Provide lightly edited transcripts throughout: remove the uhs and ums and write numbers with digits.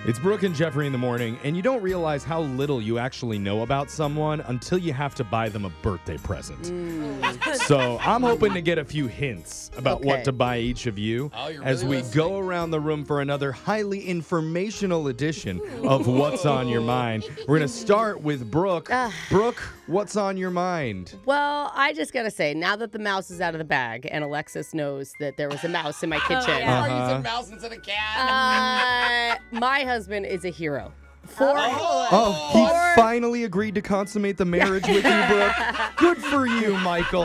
It's Brooke and Jeffrey in the morning, and you don't realize how little you actually know about someone until you have to buy them a birthday present. So I'm hoping to get a few hints about what to buy each of you as we go around the room for another highly informational edition of What's on Your Mind. We're going to start with Brooke. Brooke, what's on your mind? Well, I just got to say, now that the mouse is out of the bag and Alexis knows that there was a mouse in my kitchen. Why are you using mouse instead of cat? My husband is a hero. He finally agreed to consummate the marriage with you, Brooke. Good for you, Michael.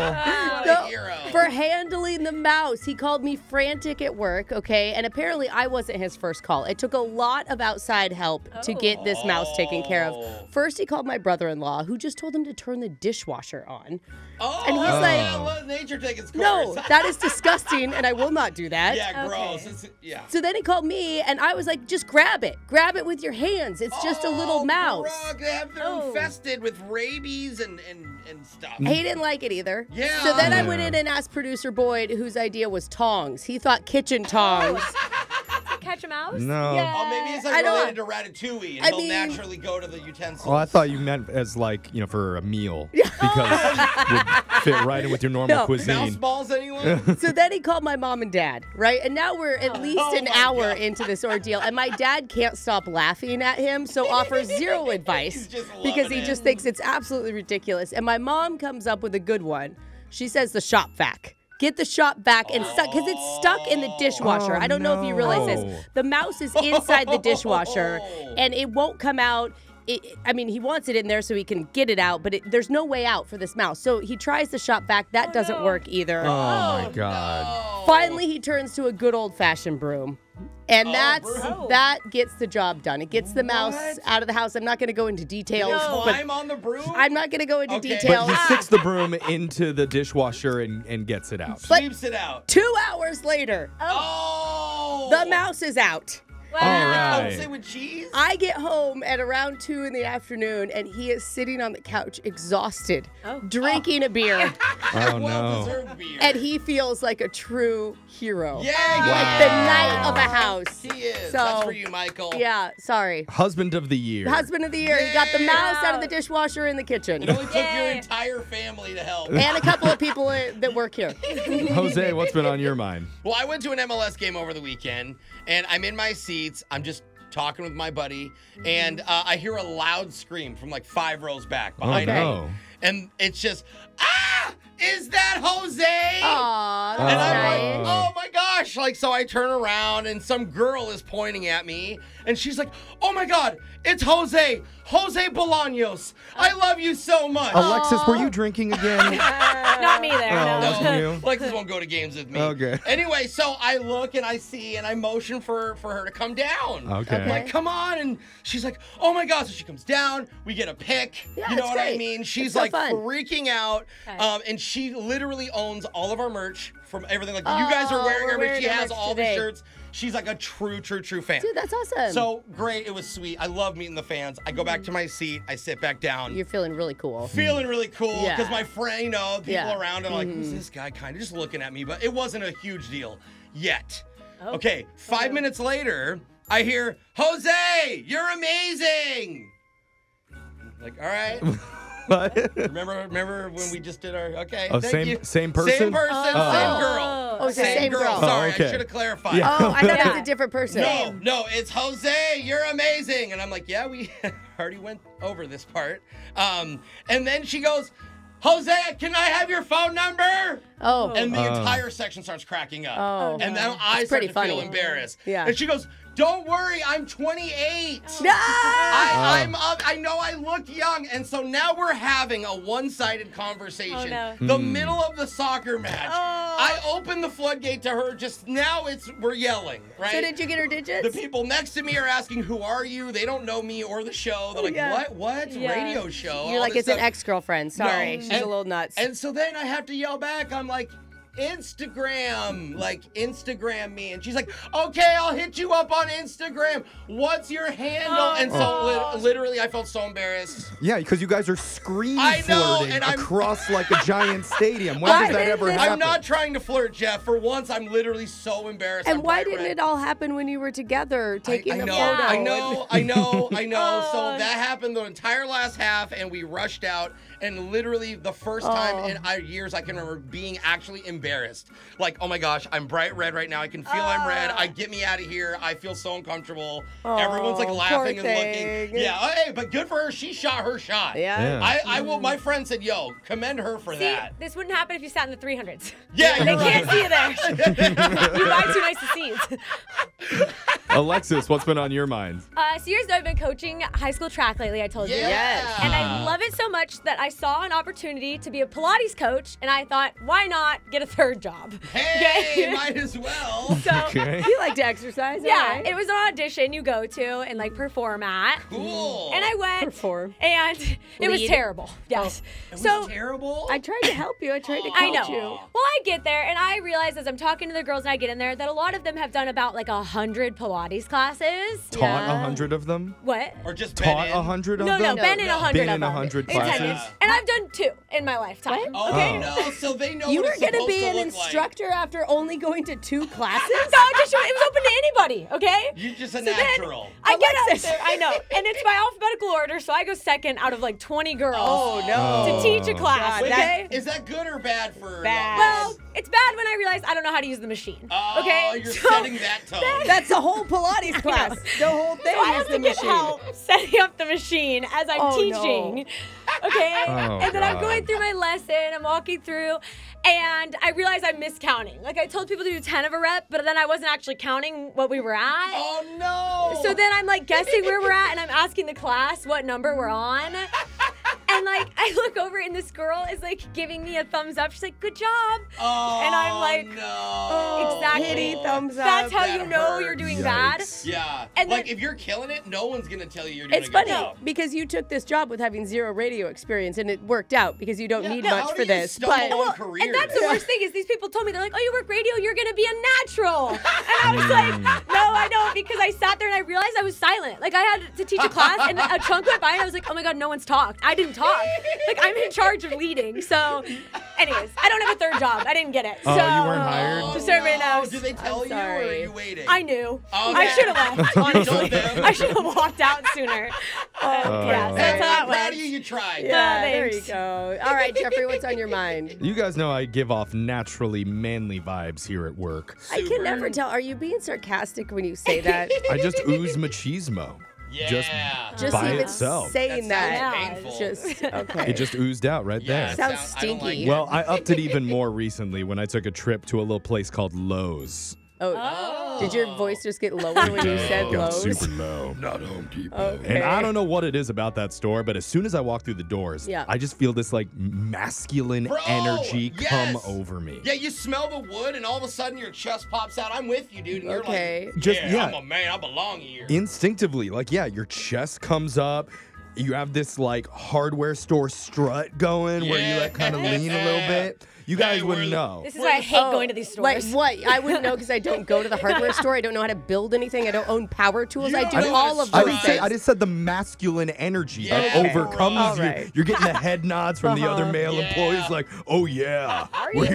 For handling the mouse. He called me frantic at work, okay? And apparently I wasn't his first call. It took a lot of outside help to get this mouse taken care of. First, he called my brother-in-law, who just told him to turn the dishwasher on. And he's let nature take its course. No, that is disgusting, and I will not do that. Yeah, gross. So then he called me, and I was like, just grab it. Grab it with your hands. It's just a little mouse. Brooke, they're infested with rabies and stuff. He didn't like it either. Yeah. So then I went in and asked producer Boyd, whose idea was tongs. He thought kitchen tongs. Catch a mouse? No. Yeah. Oh, maybe it's like related to Ratatouille, and he'll naturally go to the utensils. Oh, I thought you meant as like, for a meal. Because it would fit right in with your normal cuisine. Mouse balls, anyone? So then he called my mom and dad, right? And now we're at least an hour into this ordeal. And my dad can't stop laughing at him, so offers zero advice because he just thinks it's absolutely ridiculous. And my mom comes up with a good one. She says the shop vac. Get the shop vac and stuck, because it's stuck in the dishwasher. I don't know if you realize this. The mouse is inside the dishwasher, and it won't come out. He wants it in there so he can get it out, but there's no way out for this mouse. So he tries the shop vac. That doesn't work either. Oh, my God. Finally, he turns to a good old-fashioned broom. And that gets the job done. It gets the mouse out of the house. I'm not going to go into details. Climb on the broom? I'm not going to go into details. But he sticks the broom into the dishwasher and gets it out. Sweeps it out. 2 hours later, the mouse is out. All right. Say with cheese? I get home at around 2 in the afternoon, and he is sitting on the couch, exhausted, drinking a beer. Oh, no. Well-deserved beer. And he feels like a true hero. Yeah. Like the knight of a house. He is. So, that's for you, Michael. Yeah, sorry. Husband of the year. Husband of the year. He got the mouse out of the dishwasher in the kitchen. It only took your entire family to help. And a couple of people that work here. Jose, what's been on your mind? Well, I went to an MLS game over the weekend, and I'm in my seats. I'm just talking with my buddy, and I hear a loud scream from like 5 rows back behind me. And it's just, is that Jose? Aww, and I'm nice. like, oh my gosh. So I turn around, and some girl is pointing at me, and she's like, oh my God, it's Jose. Jose Bolaños. I love you so much. Alexis, were you drinking again? Not me there, No. Alexis won't go to games with me. Okay. Anyway, so I look and I see and I motion for her to come down. Okay. I'm like, come on. And she's like, oh my God. So she comes down. We get a pic. Yeah, you know it's what I great. mean? She's It's so like fun. freaking out. And she literally owns all of our merch from everything. Like you guys are wearing her, but she has all the shirts. She's like a true fan. Dude, that's awesome. So great. It was sweet. I love meeting the fans. I go back to my seat. I sit back down. You're feeling really cool. Feeling really cool because my friend, people Yeah. around are like, who's this guy kind of just looking at me, but it wasn't a huge deal yet. Okay, 5 minutes later, I hear, Jose, you're amazing. Like, all right. What? Remember when we just did our, okay, Oh, thank you. same person? Same person, same girl. Oh, it's the same girl. Sorry, okay. I should have clarified. Yeah. Oh, I thought it was a different person. No, it's Jose, you're amazing. And I'm like, yeah, we already went over this part. And then she goes, Jose, can I have your phone number? Oh. And the entire section starts cracking up. Oh. And then I start to feel embarrassed. Yeah. And she goes, don't worry, I'm 28. No! I know I look young. And so now we're having a one-sided conversation. Oh, The middle of the soccer match. I open the floodgate to her. Just now we're yelling, right? So did you get her digits? The people next to me are asking, who are you? They don't know me or the show. They're like, what? Yeah. Radio show? You're All like, this it's an stuff. ex-girlfriend. Sorry, No. she's a little nuts. And so then I have to yell back. I'm like, Instagram. Like, Instagram me. And she's like, okay, I'll hit you up on Instagram. What's your handle? And so literally, I felt so embarrassed. Yeah, because you guys are screen I know, flirting and across like a giant stadium. When does that ever happen? I'm not trying to flirt, Jeff. For once, I'm literally so embarrassed. And why didn't it all happen when you were together taking a photo? I know. So that happened the entire last half, and we rushed out. And literally the first time in our years I can remember being actually embarrassed. Like, oh my gosh, I'm bright red right now. I can feel I'm red. Get me out of here. I feel so uncomfortable. Everyone's like laughing and looking. Yeah, hey, but good for her. She shot her shot. Yeah. I will. My friend said, yo, commend her for that. This wouldn't happen if you sat in the 300s. Yeah, They can't see you there. You buy too nice of seats. Alexis, what's been on your mind? So years ago, I've been coaching high school track lately, I told you. Yes. And I love it so much that I saw an opportunity to be a Pilates coach, and I thought, why not get a third job? Hey, might as well. So, You like to exercise? yeah, it was an audition you go to and like perform at. Cool. And I went. Perform. And it was Lead? terrible. Yes. It So was terrible. I tried to help you. I tried to coach I know. you. Well, I get there and I realize as I'm talking to the girls and I get in there that a lot of them have done about like 100 Pilates classes. Taught 100 of them? What? Or just Taught been in. 100 of No, them? been in 100 Been of in them. 100 In 10 classes? years. And I've done 2 in my lifetime. Oh, Okay? no. So they know You what were it's going to supposed be an look instructor after only going to 2 classes? No, it was open to anybody, okay? Like. You're just a So then natural. I get up Alexis. there, I know, and it's by alphabetical order, so I go second out of like 20 girls Oh, no. to teach a class, God, okay? Is that good or bad for Bad. Well, it's bad when I realize I don't know how to use the machine, Oh, okay? you're So- setting that tone. That's the whole Pilates class. The whole thing So I is have the to get machine. help setting up the machine as I'm Oh, teaching. Okay? Oh, and then I'm God. going through my lesson, I'm walking through, and I realize I'm miscounting. Like I told people to do 10 of a rep, but then I wasn't actually counting what we were at. Oh, no. So then I'm like guessing where we're at, and I'm asking the class what number we're on. And like I look over and this girl is like giving me a thumbs up. She's like, "Good job." Oh, And I'm like, no. exactly. Kitty thumbs up. That's how That you know hurts. you're doing bad. Yikes. Yeah. And like, then- if you're killing it, no one's going to tell you you're doing It's a good funny job. because you took this job with having 0 radio experience and it worked out because you don't need how much do for you this. stumble But on careers? And that's the worst thing is these people told me, they're like, "Oh, you work radio, you're gonna be a natural." And I was like, "No, I don't," because I sat there and I realized I was silent. Like I had to teach a class and a chunk went by and I was like, "Oh my God, no one's talked. I didn't talk." Like I'm in charge of leading. So, anyways, I don't have a third job. I didn't get it. Oh, so, you weren't hired? Oh, Just so everybody no. knows. Did they tell you or are sorry. you waiting? I knew. Okay. I should have left, honestly. them. I should have walked out sooner. Yeah, so Hey, that's how I'm that proud went. of you. You tried. yeah, there you thanks. go. All right, Jeffrey, what's on your mind? You guys know I give off naturally manly vibes here at work. I can never tell. Are you being sarcastic when you say that? I just ooze machismo. Yeah. Just By even itself. saying That that. sounds painful. Just okay. It just oozed out right Yeah, there. it Sounds I don't like stinky. it. Well, I upped it even more recently when I took a trip to a little place called Lowe's. Oh. Did your voice just get lower when you said Got Lowe's? super low. Not Home Depot. Okay. And I don't know what it is about that store, but as soon as I walk through the doors, Yeah. I just feel this like masculine Bro, energy come yes. over me. Yeah, you smell the wood, and all of a sudden your chest pops out. I'm with you, dude. And you're Okay. like, Just- yeah. I'm a man. I belong here. Instinctively, like, yeah, your chest comes up. You have this like hardware store strut going where you like kind of lean a little bit. You guys Hey, wouldn't we're- know. This is why I hate going to these stores. Like what? I wouldn't know because I don't go to the hardware store. I don't know how to build anything. I don't own power tools. You I don't do know how all to of I those didn't say. things. I just said the masculine energy that Yeah, overcomes all you. right. You're getting the head nods from the other male Yeah. employees, like, "Oh yeah, we're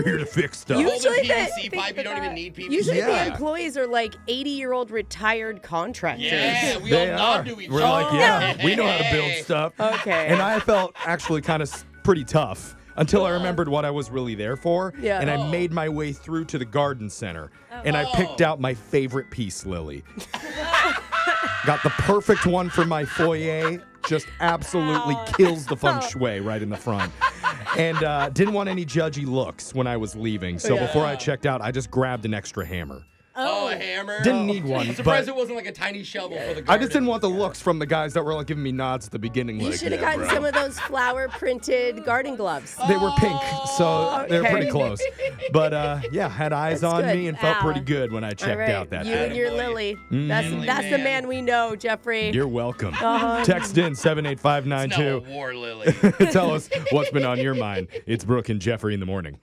here to fix stuff." You- Holding Usually the- PVC pipe, you don't even need PVC. Usually the Yeah. employees are like 80-year-old retired contractors. Yeah, we They all are. nod to each We're other. like, yeah, we know how to build Hey. stuff. Okay. And I felt actually kind of pretty tough until I remembered what I was really there for. Yeah. And I Oh. made my way through to the garden center. And I picked out my favorite piece lily. Got the perfect one for my foyer. Just absolutely kills the feng shui right in the front. And didn't want any judgy looks when I was leaving. So Yeah. before I checked out, I just grabbed an extra hammer. Oh, a hammer. Didn't need one, I'm surprised but it wasn't like a tiny shovel for the garden. I just didn't want the looks from the guys that were like giving me nods at the beginning. You like, should have "Yeah, gotten bro." some of those flower printed garden gloves. They were pink, so they were Okay. pretty close. But yeah, had eyes That's on good. me and felt Ow. pretty good when I All checked right, out that you day. and your Attaboy. Lily. Mm. That's Manly the man. man we know, Jeffrey. You're welcome. Uh-huh. Text in It's not 78592. a war lily. Tell us what's been on your mind. It's Brooke and Jeffrey in the morning.